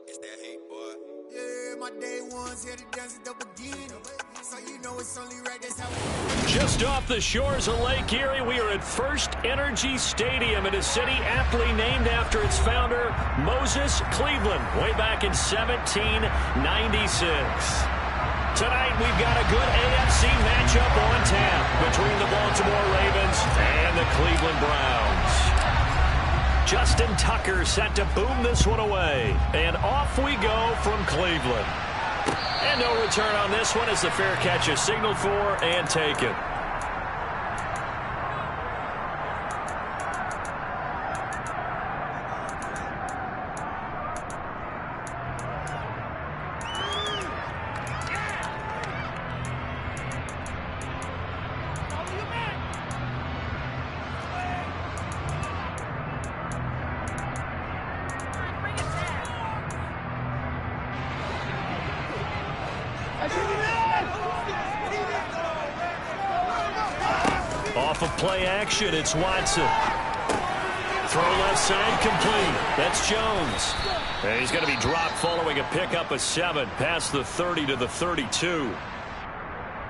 It's that hate, boy. Yeah, my day ones here to dance at the beginning. So you know it's only right, that's how Just off the shores of Lake Erie, we are at First Energy Stadium in a city aptly named after its founder, Moses Cleveland, way back in 1796. Tonight, we've got a good AFC matchup on tap between the Baltimore Ravens and the Cleveland Browns. Justin Tucker set to boom this one away. And off we go from Cleveland. And no return on this one as the fair catch is signaled for and taken. Off of play action, it's Watson. Throw left side complete. That's Jones. And he's going to be dropped following a pickup of 7 past the 30 to the 32.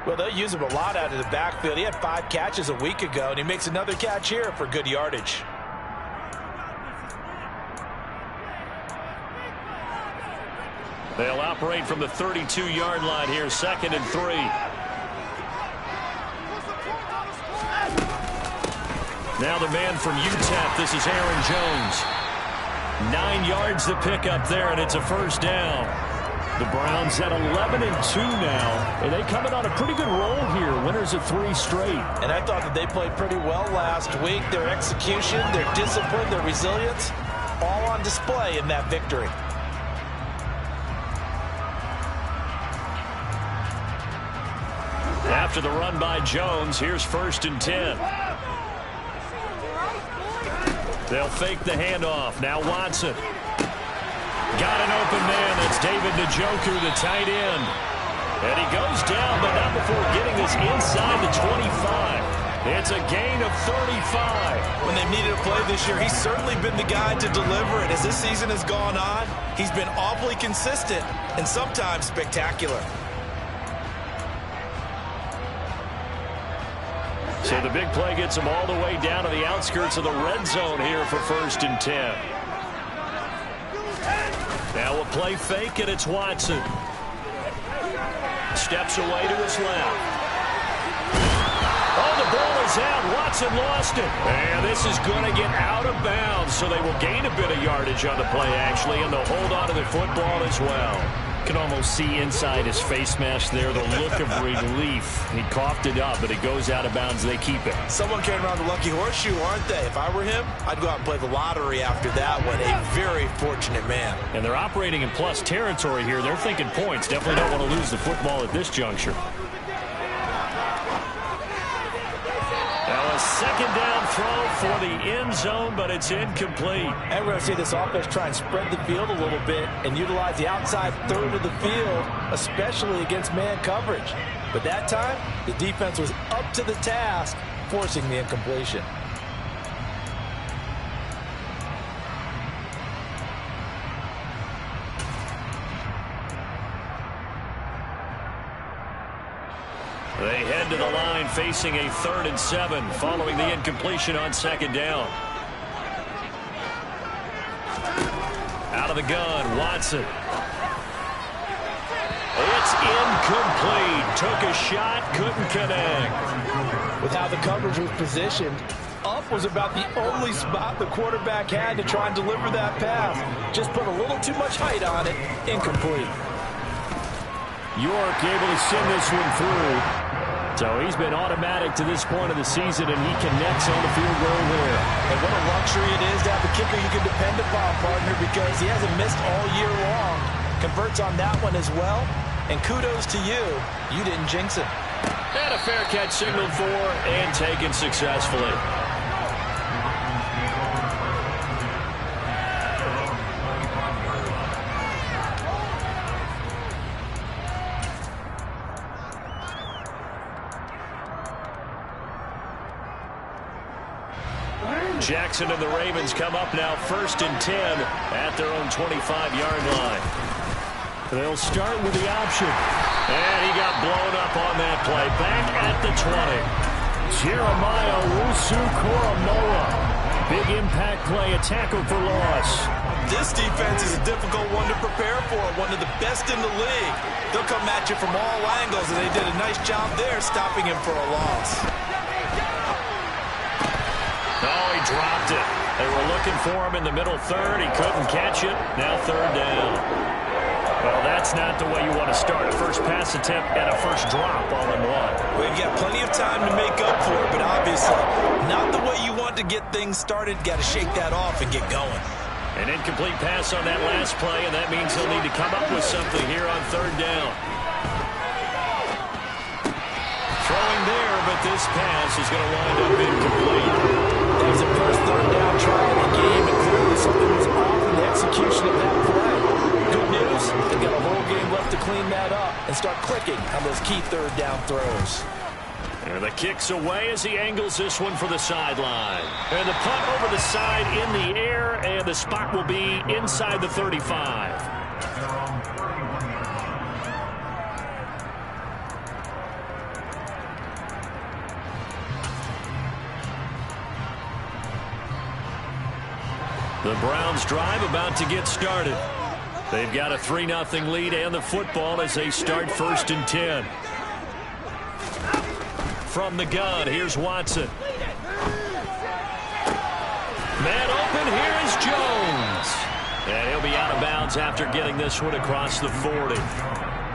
Well, they'll use him a lot out of the backfield. He had 5 catches a week ago, and he makes another catch here for good yardage. They'll operate from the 32-yard line here, 2nd and 3. Now the man from UTEP, this is Aaron Jones. 9 yards to pick up there, and it's a first down. The Browns at 11 and 2 now, and they coming on a pretty good roll here. Winners of 3 straight. And I thought that they played pretty well last week. Their execution, their discipline, their resilience, all on display in that victory. After the run by Jones, here's 1st and 10. They'll fake the handoff. Now Watson. Got an open man. That's David Njoku, the tight end. And he goes down, but not before getting this inside the 25. It's a gain of 35. When they've needed a play this year, he's certainly been the guy to deliver it. As this season has gone on, he's been awfully consistent and sometimes spectacular. So the big play gets him all the way down to the outskirts of the red zone here for 1st and 10. Now a play fake, and it's Watson. Steps away to his left. Oh, the ball is out. Watson lost it. And this is going to get out of bounds, so they will gain a bit of yardage on the play, actually, and they'll hold on to the football as well. You can almost see inside his face mask there the look of relief. He coughed it up, but it goes out of bounds. They keep it. Someone came around the lucky horseshoe, aren't they? If I were him, I'd go out and play the lottery after that one. A very fortunate man. And they're operating in plus territory here. They're thinking points. Definitely don't want to lose the football at this juncture. Now a 2nd down throw for the end zone, but it's incomplete. And we're going to see this offense try and spread the field a little bit and utilize the outside third of the field, especially against man coverage. But that time, the defense was up to the task, forcing the incompletion. They head to the line facing a 3rd and 7 following the incompletion on 2nd down. Out of the gun, Watson. It's incomplete. Took a shot, couldn't connect. With how the coverage was positioned, up was about the only spot the quarterback had to try and deliver that pass. Just put a little too much height on it. Incomplete. York able to send this one through. So he's been automatic to this point of the season, and he connects on the field goal there. And what a luxury it is to have a kicker you can depend upon, partner, because he hasn't missed all year long. Converts on that one as well. And kudos to you. You didn't jinx it. And a fair catch signaled for and taken successfully. Jackson and the Ravens come up now 1st and 10 at their own 25-yard line. They'll start with the option. And he got blown up on that play. Back at the 20. Jeremiah Owusu-Koramoah. Big impact play, a tackle for loss. This defense is a difficult one to prepare for, one of the best in the league. They'll come at you from all angles, and they did a nice job there stopping him for a loss. Oh, he dropped it. They were looking for him in the middle third. He couldn't catch it. Now 3rd down. Well, that's not the way you want to start a first pass attempt and a first drop all in one. Well, you've got plenty of time to make up for it, but obviously not the way you want to get things started. Got to shake that off and get going. An incomplete pass on that last play, and that means he'll need to come up with something here on 3rd down. Throwing there, but this pass is going to wind up incomplete. That was the first 3rd down try of the game, and clearly something was off in the execution of that play. Good news, they've got a whole game left to clean that up and start clicking on those key 3rd down throws. And the kick's away as he angles this one for the sideline. And the punt over the side in the air, and the spot will be inside the 35. The Browns drive about to get started. They've got a 3-0 lead and the football as they start 1st and 10. From the gun, here's Watson. Man open, here is Jones. And he'll be out of bounds after getting this one across the 40.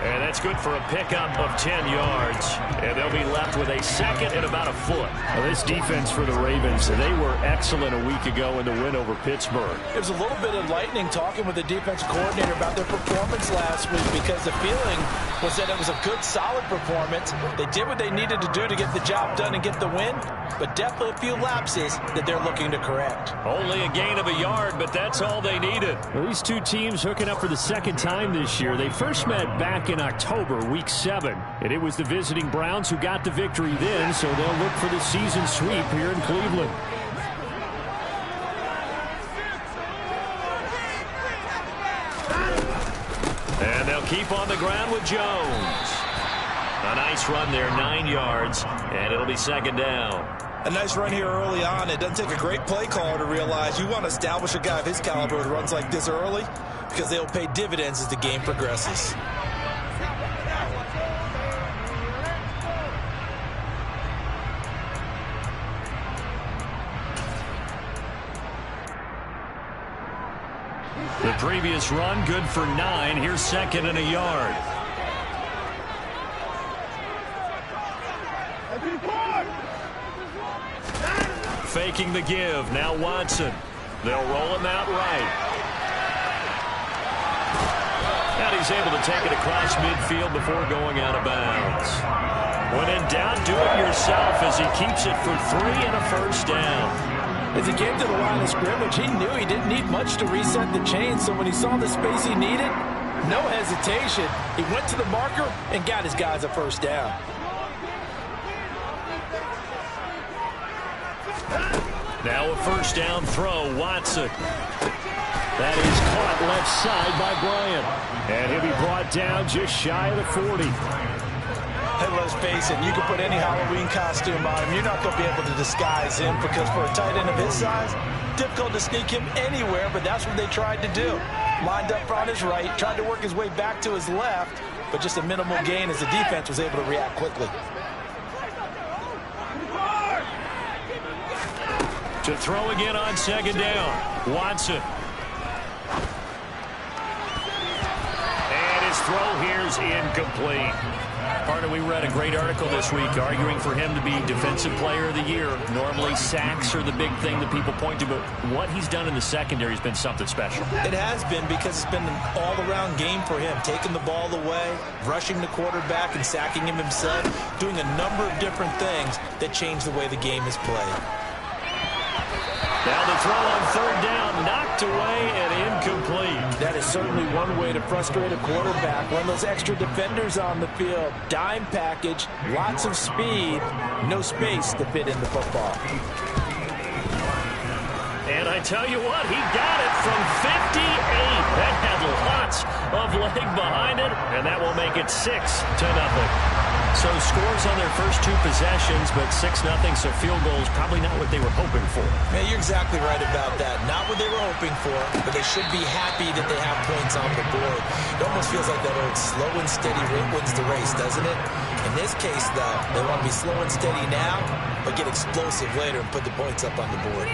And that's good for a pickup of 10 yards. And they'll be left with a 2nd and about a foot. Well, this defense for the Ravens, they were excellent a week ago in the win over Pittsburgh. It was a little bit enlightening talking with the defensive coordinator about their performance last week, because the feeling was that it was a good, solid performance. They did what they needed to do to get the job done and get the win, but definitely a few lapses that they're looking to correct. Only a gain of a yard, but that's all they needed. Well, these two teams hooking up for the 2nd time this year. They first met back in October, week 7. And it was the visiting Browns who got the victory then, so they'll look for the season sweep here in Cleveland. And they'll keep on the ground with Jones. A nice run there, 9 yards, and it'll be 2nd down. A nice run here early on. It doesn't take a great play caller to realize you want to establish a guy of his caliber who runs like this early, because they'll pay dividends as the game progresses. The previous run, good for 9. Here's 2nd and a yard. Faking the give. Now Watson. They'll roll him out right. And he's able to take it across midfield before going out of bounds. When in doubt, do it yourself as he keeps it for 3 and a 1st down. As he came to the line of scrimmage, he knew he didn't need much to reset the chain, so when he saw the space he needed, no hesitation. He went to the marker and got his guys a 1st down. Now a 1st down throw, Watson. That is caught left side by Bryant. And he'll be brought down just shy of the 40. Hey, let's face it, you can put any Halloween costume on him. You're not going to be able to disguise him, because for a tight end of his size, difficult to sneak him anywhere, but that's what they tried to do. Lined up on his right, tried to work his way back to his left, but just a minimal gain as the defense was able to react quickly. To throw again on 2nd down, Watson. And his throw here's incomplete. Partner, we read a great article this week arguing for him to be Defensive Player of the Year. Normally, sacks are the big thing that people point to, but what he's done in the secondary has been something special. It has been, because it's been an all-around game for him, taking the ball away, rushing the quarterback and sacking him himself, doing a number of different things that change the way the game is played. Now the throw on 3rd down, knocked away and incomplete. That is certainly one way to frustrate a quarterback. Run those extra defenders on the field. Dime package, lots of speed, no space to fit in the football. And I tell you what, he got it from 58. That had lots of leg behind it, and that will make it 6-0. So scores on their first 2 possessions, but 6-0, so field goals probably not what they were hoping for. Man, you're exactly right about that. Not what they were hoping for, but they should be happy that they have points on the board. It almost feels like that old slow and steady wins the race, doesn't it? In this case, though, they want to be slow and steady now, but get explosive later and put the points up on the board.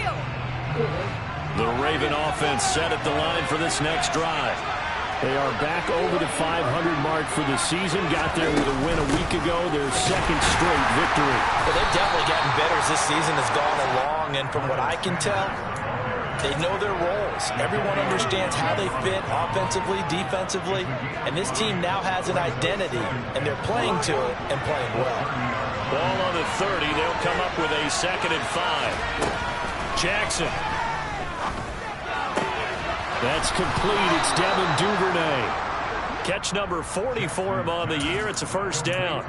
The Raven offense set at the line for this next drive. They are back over the 500 mark for the season. Got there with a win a week ago, their second straight victory. Well, they've definitely gotten better as this season has gone along, and from what I can tell, they know their roles. Everyone understands how they fit offensively, defensively, and this team now has an identity, and they're playing to it and playing well. Ball on the 30. They'll come up with a 2nd and 5. Jackson. That's complete. It's Devin Duvernay. Catch number 40 for him on the year. It's a first down.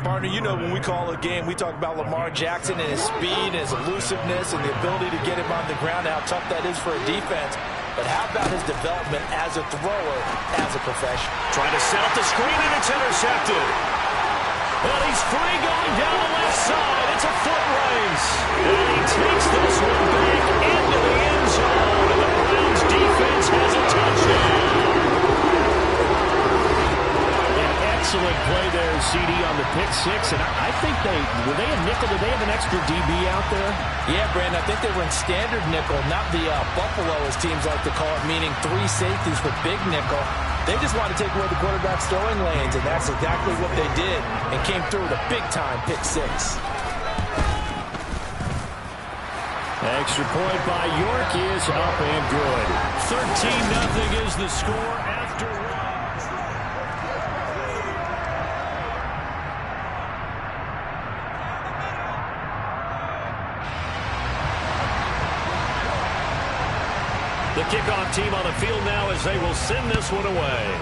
Partner, you know when we call a game, we talk about Lamar Jackson and his speed and his elusiveness and the ability to get him on the ground, how tough that is for a defense. But how about his development as a thrower, as a professional? Trying to set up the screen, and it's intercepted. And he's free going down the left side. It's a foot race. And he takes this one back into the end zone. And the Browns defense has a touchdown. An excellent play there, CD, on the pick 6. And I think were they a nickel? Did they have an extra DB out there? Yeah, Brandon, I think they were in standard nickel, not the Buffalo, as teams like to call it, meaning 3 safeties for big nickel. They just wanted to take away the quarterback's throwing lanes, and that's exactly what they did, and came through with a big-time pick 6. Extra point by York is up and good. 13-0 is the score after one. The kickoff team on the field now as they will send this one away.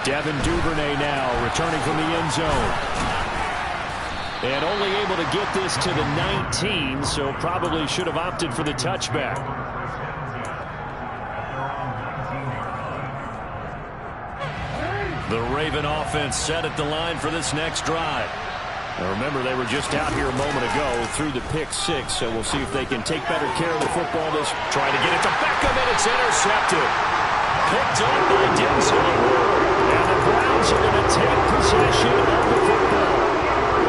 Devin Duvernay now returning from the end zone. And only able to get this to the 19, so probably should have opted for the touchback. The Raven offense set at the line for this next drive. Now remember, they were just out here a moment ago through the pick 6, so we'll see if they can take better care of the football. Trying to get it to Beckham, and it's intercepted. Picked up by Denzel Ward. And the Browns are going to take possession of the football.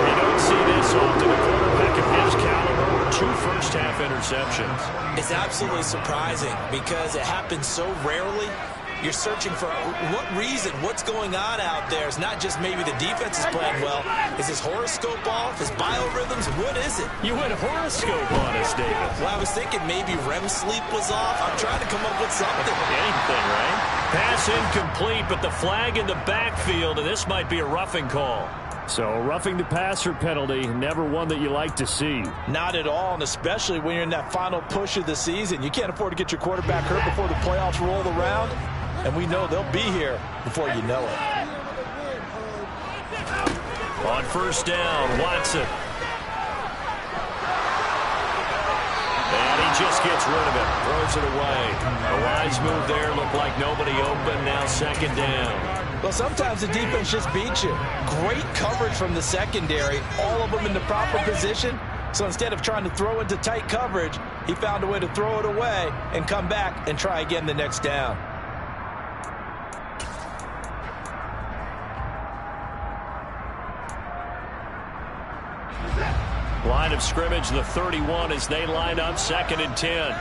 You don't see this often. A quarterback of his caliber, 2 first-half interceptions. It's absolutely surprising because it happens so rarely. You're searching for what reason, what's going on out there. It's not just maybe the defense is playing well. Is his horoscope off? His biorhythms? What is it? You went horoscope on us, David. Well, I was thinking maybe REM sleep was off. I'm trying to come up with something. Anything, right? Pass incomplete, but the flag in the backfield, and this might be a roughing call. So a roughing the passer penalty, never one that you like to see. Not at all, and especially when you're in that final push of the season. You can't afford to get your quarterback hurt before the playoffs roll around. And we know they'll be here before you know it. On first down, Watson. And he just gets rid of it. Throws it away. A wise move there. Looked like nobody open. Now 2nd down. Well, sometimes the defense just beats you. Great coverage from the secondary. All of them in the proper position. So instead of trying to throw into tight coverage, he found a way to throw it away and come back and try again the next down. Line of scrimmage, the 31 as they line up 2nd and 10.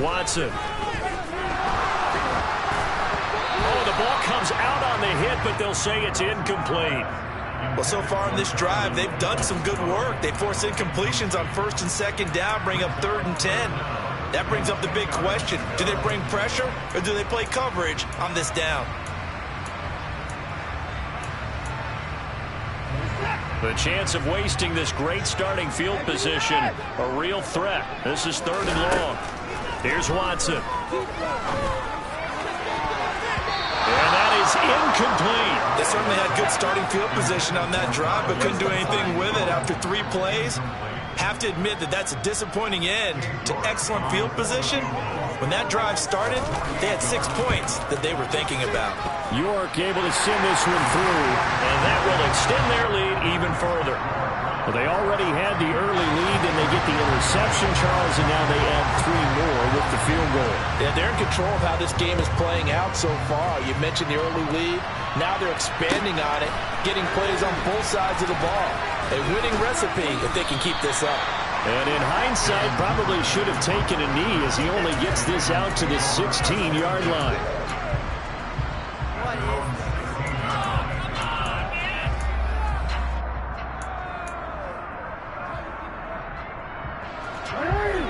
Watson. Oh, the ball comes out on the hit, but they'll say it's incomplete. Well, so far in this drive, they've done some good work. They force incompletions on 1st and 2nd down, bring up 3rd and 10. That brings up the big question. Do they bring pressure or do they play coverage on this down? The chance of wasting this great starting field position, a real threat. This is 3rd and long. Here's Watson. And that is incomplete. They certainly had good starting field position on that drive, but couldn't do anything with it after 3 plays. Have to admit that that's a disappointing end to excellent field position. When that drive started, they had 6 points that they were thinking about. York able to send this one through, and that will extend their lead even further. Well, they already had the early lead, and they get the interception, Charles, and now they add 3 more with the field goal. Yeah, they're in control of how this game is playing out so far. You mentioned the early lead. Now they're expanding on it, getting plays on both sides of the ball. A winning recipe if they can keep this up. And in hindsight, probably should have taken a knee as he only gets this out to the 16-yard line.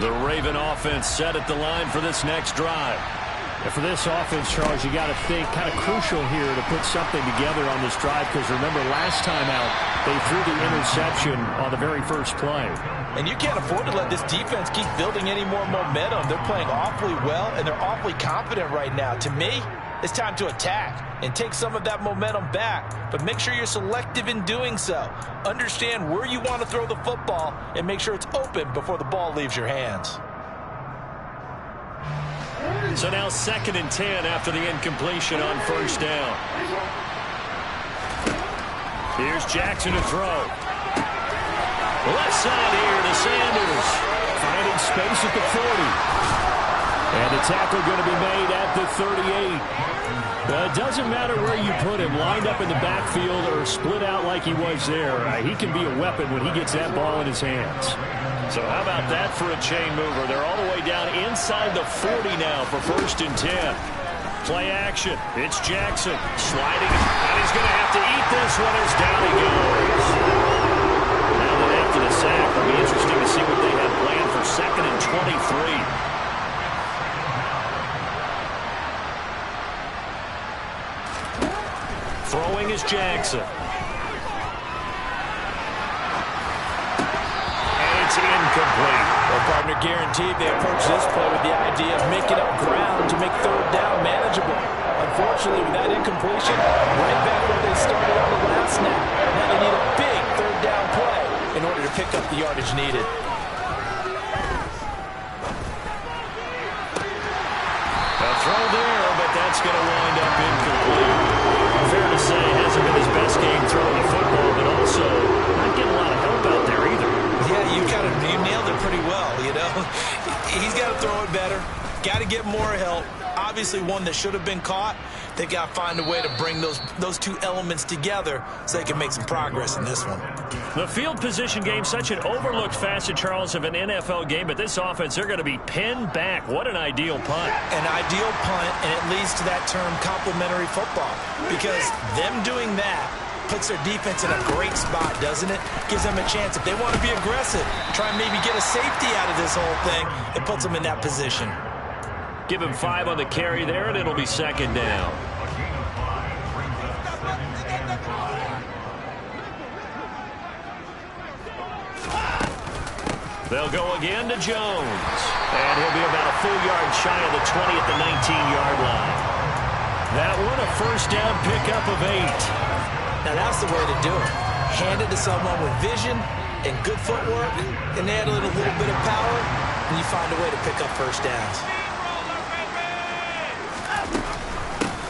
The Raven offense set at the line for this next drive. And for this offense, Charles, you got to think kind of crucial here to put something together on this drive, because remember last time out they threw the interception on the very first play. And you can't afford to let this defense keep building any more momentum. They're playing awfully well, and they're awfully confident right now. To me, it's time to attack and take some of that momentum back, but make sure you're selective in doing so. Understand where you want to throw the football and make sure it's open before the ball leaves your hands. So now 2nd and 10 after the incompletion on first down. Here's Jackson to throw. Left side here to Sanders. Finding space at the 40. And the tackle going to be made at the 38. It doesn't matter where you put him, lined up in the backfield or split out like he was there. He can be a weapon when he gets that ball in his hands. So how about that for a chain mover? They're all the way down inside the 40 now for 1st and 10. Play action. It's Jackson sliding, and he's going to have to eat this one as down he goes. Now that after the sack, it'll be interesting to see what they have planned for 2nd and 23. Throwing is Jackson. Incomplete. Well, partner, guaranteed they approach this play with the idea of making up ground to make 3rd down manageable. Unfortunately, with that incompletion, right back where they started on the last snap. Now they need a big 3rd down play in order to pick up the yardage needed. A throw there, but that's going to wind up incomplete. Fair to say, hasn't been his best game throwing the football, but also not getting a lot of help out there either. Yeah, you nailed it pretty well, you know. He's got to throw it better, got to get more help. Obviously one that should have been caught. They got to find a way to bring those 2 elements together so they can make some progress in this one. The field position game, such an overlooked facet, Charles, of an NFL game, but this offense, they're going to be pinned back. What an ideal punt. An ideal punt, and it leads to that term complementary football, because them doing that puts their defense in a great spot, doesn't it? Gives them a chance. If they want to be aggressive, try and maybe get a safety out of this whole thing, it puts them in that position. Give him 5 on the carry there, and it'll be 2nd down. They'll go again to Jones. And he'll be about a full yard shy of the 20 at the 19-yard line. That one, a 1st down pickup of 8. Now that's the way to do it. Hand it to someone with vision and good footwork, and add a little bit of power, and you find a way to pick up 1st downs.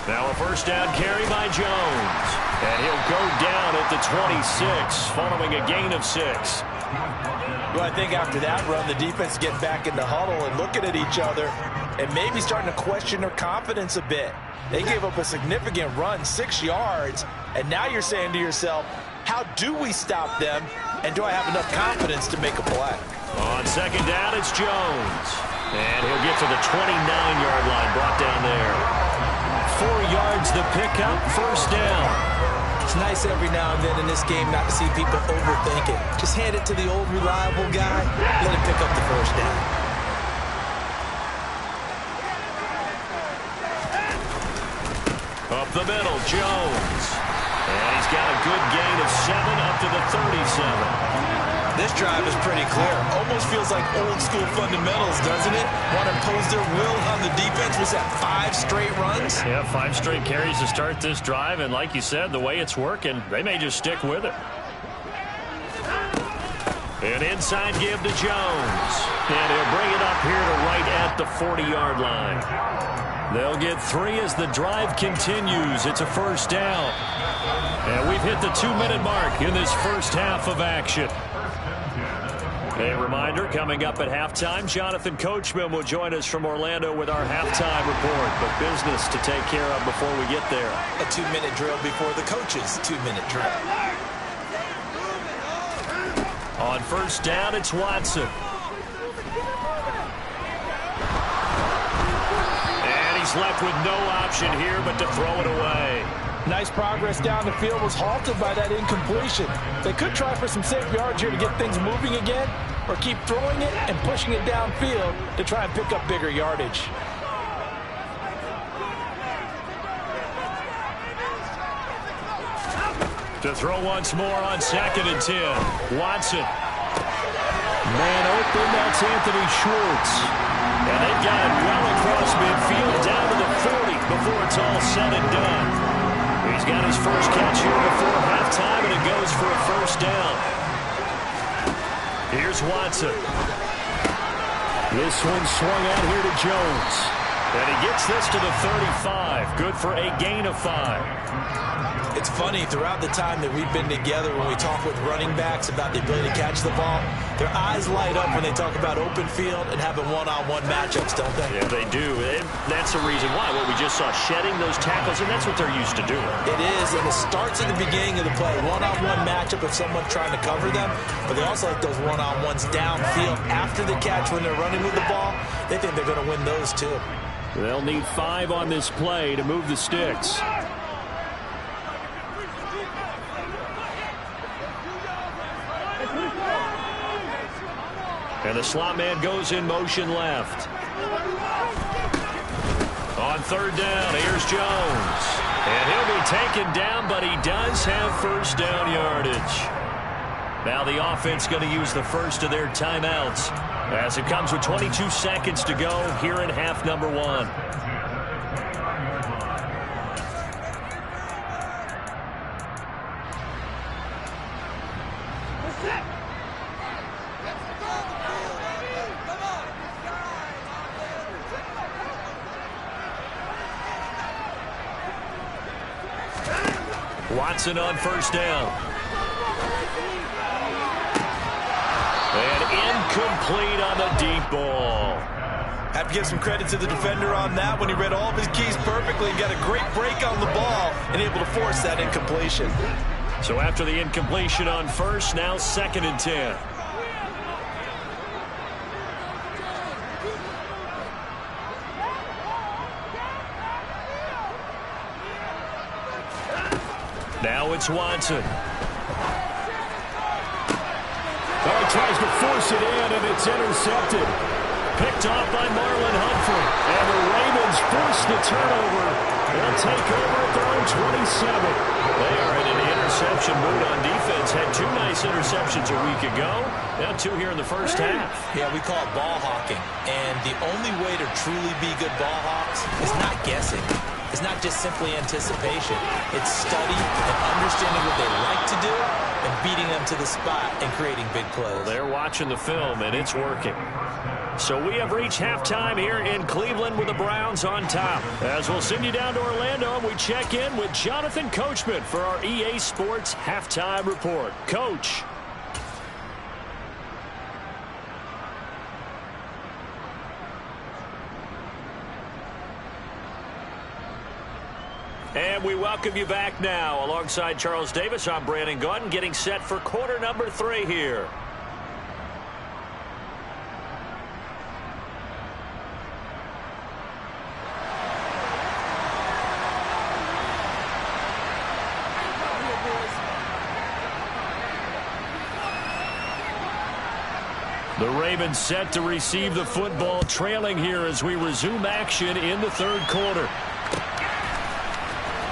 Now a 1st down carry by Jones. And he'll go down at the 26, following a gain of 6. Well, I think after that run, the defense is getting back in the huddle and looking at each other and maybe starting to question their confidence a bit. They gave up a significant run, 6 yards, and now you're saying to yourself, how do we stop them, and do I have enough confidence to make a play? On 2nd down, it's Jones. And he'll get to the 29-yard line, brought down there. 4 yards the pickup, 1st down. It's nice every now and then in this game not to see people overthink it. Just hand it to the old reliable guy, let him pick up the 1st down. Up the middle, Jones. And he's got a good gain of 7 up to the 37. This drive is pretty clear. Almost feels like old school fundamentals, doesn't it? Want to impose their will on the defense. Was that 5 straight runs? Yeah, 5 straight carries to start this drive. And like you said, the way it's working, they may just stick with it. An inside give to Jones. And he'll bring it up here to right at the 40-yard line. They'll get 3 as the drive continues. It's a first down. And we've hit the 2-minute mark in this first half of action. A reminder, coming up at halftime, Jonathan Coachman will join us from Orlando with our halftime report. But business to take care of before we get there. A 2-minute drill before the coach's 2-minute drill. On first down, it's Watson. And he's left with no option here but to throw it away. Nice progress down the field, was halted by that incompletion. They could try for some safe yards here to get things moving again, or keep throwing it and pushing it downfield to try and pick up bigger yardage. To throw once more on 2nd and 10. Watson. Man open, that's Anthony Schwartz. And they've got it well across midfield down to the 40 before it's all said and done. He's got his first catch here before halftime, and it goes for a first down. Here's Watson. This one swung out here to Jones. And he gets this to the 35. Good for a gain of 5. It's funny, throughout the time that we've been together, when we talk with running backs about the ability to catch the ball, their eyes light up when they talk about open field and having one-on-one matchups, don't they? Yeah, they do. And that's the reason why. What we just saw, shedding those tackles, and that's what they're used to doing. It is, and it starts at the beginning of the play. One-on-one matchup with someone trying to cover them, but they also like those one-on-ones downfield after the catch when they're running with the ball. They think they're going to win those, too. They'll need 5 on this play to move the sticks. And the slot man goes in motion left. On 3rd down, here's Jones. And he'll be taken down, but he does have first down yardage. Now the offense going to use the first of their timeouts as it comes with 22 seconds to go here in half number 1. Watson on first down. And incomplete on the deep ball. Have to give some credit to the defender on that when he read all of his keys perfectly and got a great break on the ball and able to force that incompletion. So after the incompletion on first, now 2nd and 10. Now it's Watson. Oh, he tries to force it in, and it's intercepted. Picked off by Marlon Humphrey. And the Ravens force the turnover. They'll take over at their own 27. They are in an interception mood on defense. Had 2 nice interceptions a week ago. Now 2 here in the first half. Yeah, we call it ball hawking. And the only way to truly be good ball hawks is not guessing. It's not just simply anticipation. It's study and understanding what they like to do and beating them to the spot and creating big plays. Well, they're watching the film, and it's working. So we have reached halftime here in Cleveland with the Browns on top. As we'll send you down to Orlando, and we check in with Jonathan Coachman for our EA Sports Halftime Report. Coach. And we welcome you back now. Alongside Charles Davis, I'm Brandon Gaudin, getting set for quarter number 3 here. The Ravens set to receive the football, trailing here as we resume action in the 3rd quarter.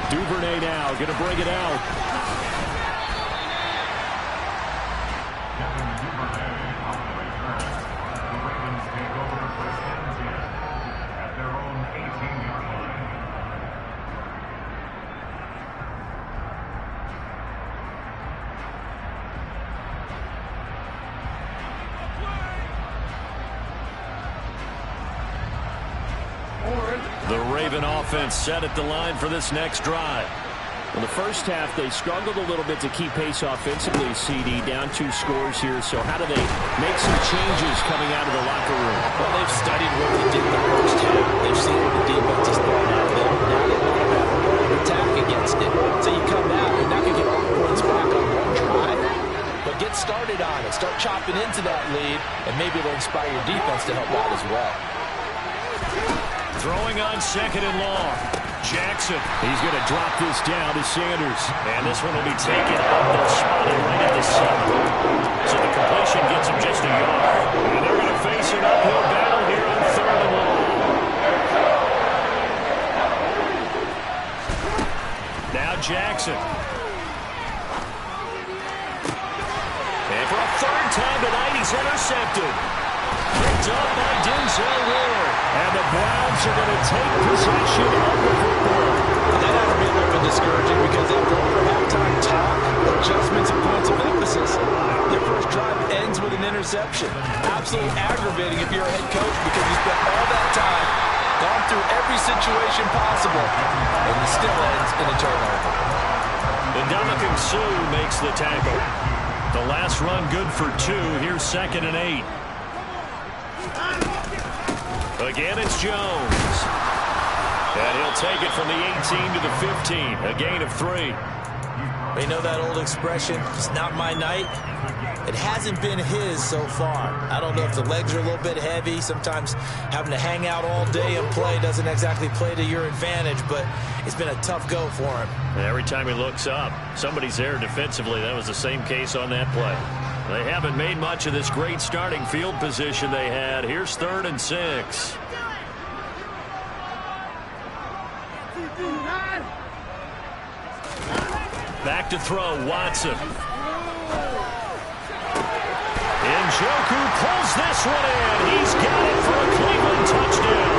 Duvernay now going to bring it out. The Raven offense set at the line for this next drive. In the first half, they struggled a little bit to keep pace offensively, CD, down 2 scores here. So how do they make some changes coming out of the locker room? Well, they've studied what they did in the first half. They've seen what the defense is throwing at them. Now they want to have a running attack against it. So you come out, you're not going to get all the points back on one drive. But get started on it. Start chopping into that lead, and maybe it'll inspire your defense to help out as well. Throwing on 2nd and long. Jackson. He's going to drop this down to Sanders. And this one will be taken up there, spotted right at the 7. So the completion gets him just a yard. And they're going to face an uphill battle here on 3rd and long. Now Jackson. And for a 3rd time tonight, he's intercepted. Picked up by Denzel Ward. And the Browns are going to take possession of the football. That has to be a little bit discouraging because after all the halftime talk, adjustments and points of emphasis, their first drive ends with an interception. Absolutely aggravating if you're a head coach because you spent all that time, gone through every situation possible, and it still ends in a turnover. Ndamukong Suh makes the tackle. The last run good for 2. Here's 2nd and 8. Again, it's Jones. And he'll take it from the 18 to the 15. A gain of 3. You know that old expression, it's not my night? It hasn't been his so far. I don't know if the legs are a little bit heavy. Sometimes having to hang out all day and play doesn't exactly play to your advantage, but it's been a tough go for him. Every time he looks up, somebody's there defensively. That was the same case on that play. They haven't made much of this great starting field position they had. Here's 3rd and 6. Back to throw, Watson. Njoku pulls this one in. He's got it for a Cleveland touchdown.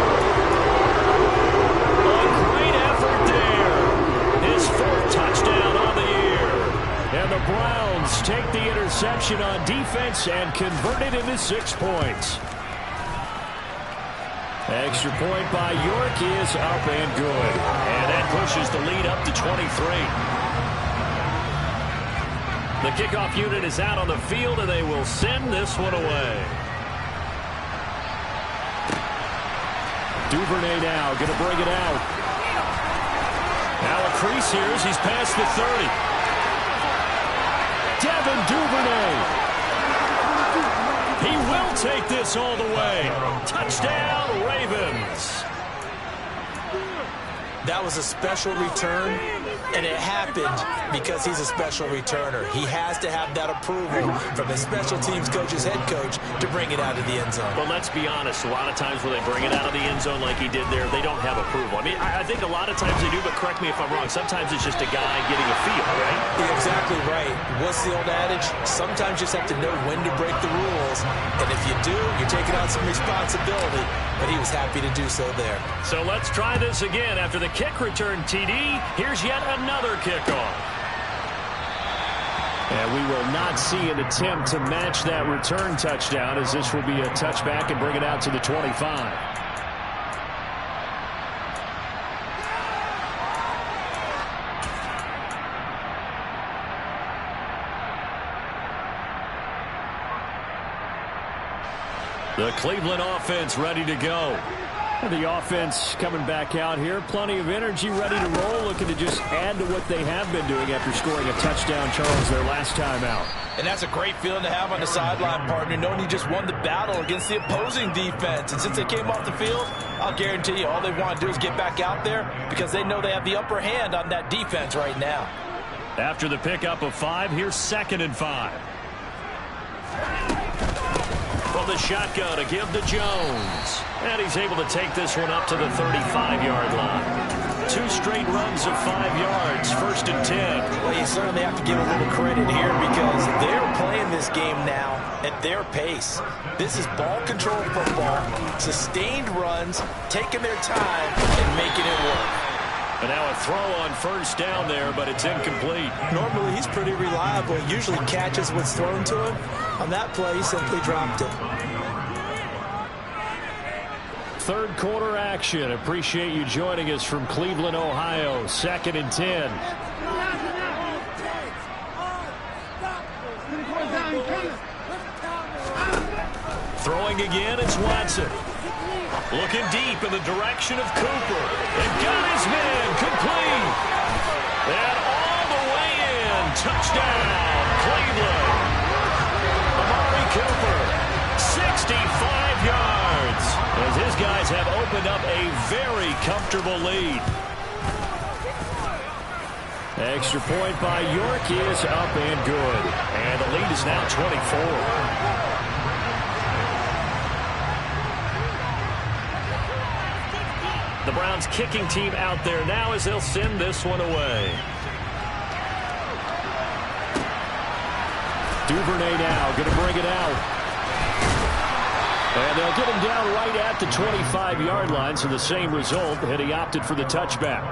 A great effort there. His 4th touchdown on the year. And the Browns take the interception on defense and convert it into 6 points. Extra point by York is up and good. And that pushes the lead up to 23. The kickoff unit is out on the field, and they will send this one away. Duvernay now going to bring it out. Now a crease here as he's past the 30. Devin Duvernay. He will take this all the way. Touchdown, Ravens. That was a special return, and it happened because he's a special returner. He has to have that approval from his special teams coach's head coach to bring it out of the end zone. Well, let's be honest. A lot of times when they bring it out of the end zone like he did there, they don't have approval. I mean, I think a lot of times they do, but correct me if I'm wrong. Sometimes it's just a guy getting a feel, right? You're exactly right. What's the old adage? Sometimes you just have to know when to break the rules, and if you do, you're taking on some responsibility, but he was happy to do so there. So let's try this again. After the kick return TD, here's yet another kickoff. And we will not see an attempt to match that return touchdown, as this will be a touchback and bring it out to the 25. The Cleveland offense ready to go. And the offense coming back out here. Plenty of energy, ready to roll, looking to just add to what they have been doing after scoring a touchdown, Charles, their last time out. And that's a great feeling to have on the sideline, partner, knowing you just won the battle against the opposing defense. And since they came off the field, I'll guarantee you all they want to do is get back out there because they know they have the upper hand on that defense right now. After the pickup of 5, here's 2nd and 5. From the shotgun to give to Jones. And he's able to take this one up to the 35-yard line. 2 straight runs of 5 yards, 1st and 10. Well, you certainly have to give a little credit here because they're playing this game now at their pace. This is ball control football, sustained runs, taking their time and making it work. And now a throw on 1st down there, but it's incomplete. Normally, he's pretty reliable. He usually catches what's thrown to him. On that play, he simply dropped it. third quarter action. Appreciate you joining us from Cleveland, Ohio. 2nd and 10. Throwing again, it's Watson. Looking deep in the direction of Cooper. And got his man complete. And all the way in. Touchdown, Cleveland. Amari Cooper, 65 yards. As his guys have opened up a very comfortable lead. Extra point by York is up and good. And the lead is now 24. The Browns kicking team out there now as they'll send this one away. Duvernay now going to bring it out. And they'll get him down right at the 25-yard line, so the same result, and he opted for the touchback.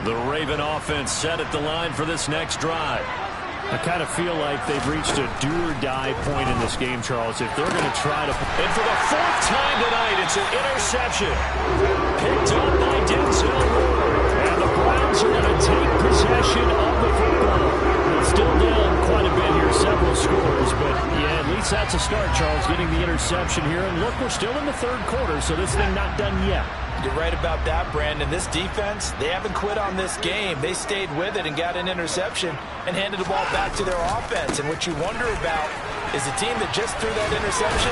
The Raven offense set at the line for this next drive. I kind of feel like they've reached a do-or-die point in this game, Charles. If they're going to try to... And for the 4th time tonight, it's an interception. Picked up by Denzel Ward. And the Browns are going to take possession of the football. It's still down quite a bit here, several scores. But, yeah, at least that's a start, Charles, getting the interception here. And look, we're still in the third quarter, so this thing not done yet. You're right about that, Brandon. This defense, they haven't quit on this game. They stayed with it and got an interception and handed the ball back to their offense. And what you wonder about is a team that just threw that interception,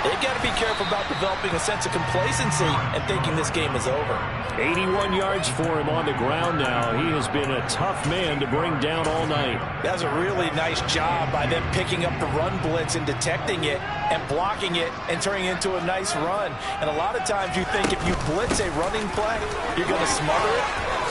they've got to be careful about developing a sense of complacency and thinking this game is over. 81 yards for him on the ground now. He has been a tough man to bring down all night. That was a really nice job by them picking up the run blitz and detecting it and blocking it and turning it into a nice run. And a lot of times you think if you blitz a running play, you're going to smother it.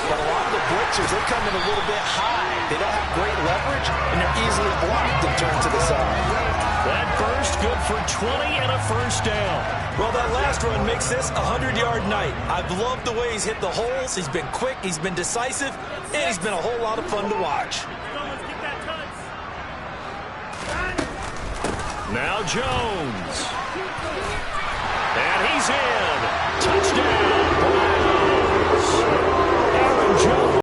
But a lot of the blitzers, they come in a little bit high. They don't have great leverage, and they're easily blocked and turned to the side. That burst good for 20 and a first down. Well, that last run makes this a 100-yard night. I've loved the way he's hit the holes. He's been quick, he's been decisive, and he's been a whole lot of fun to watch. Now Jones. And he's in. Touchdown, Browns. Aaron Jones.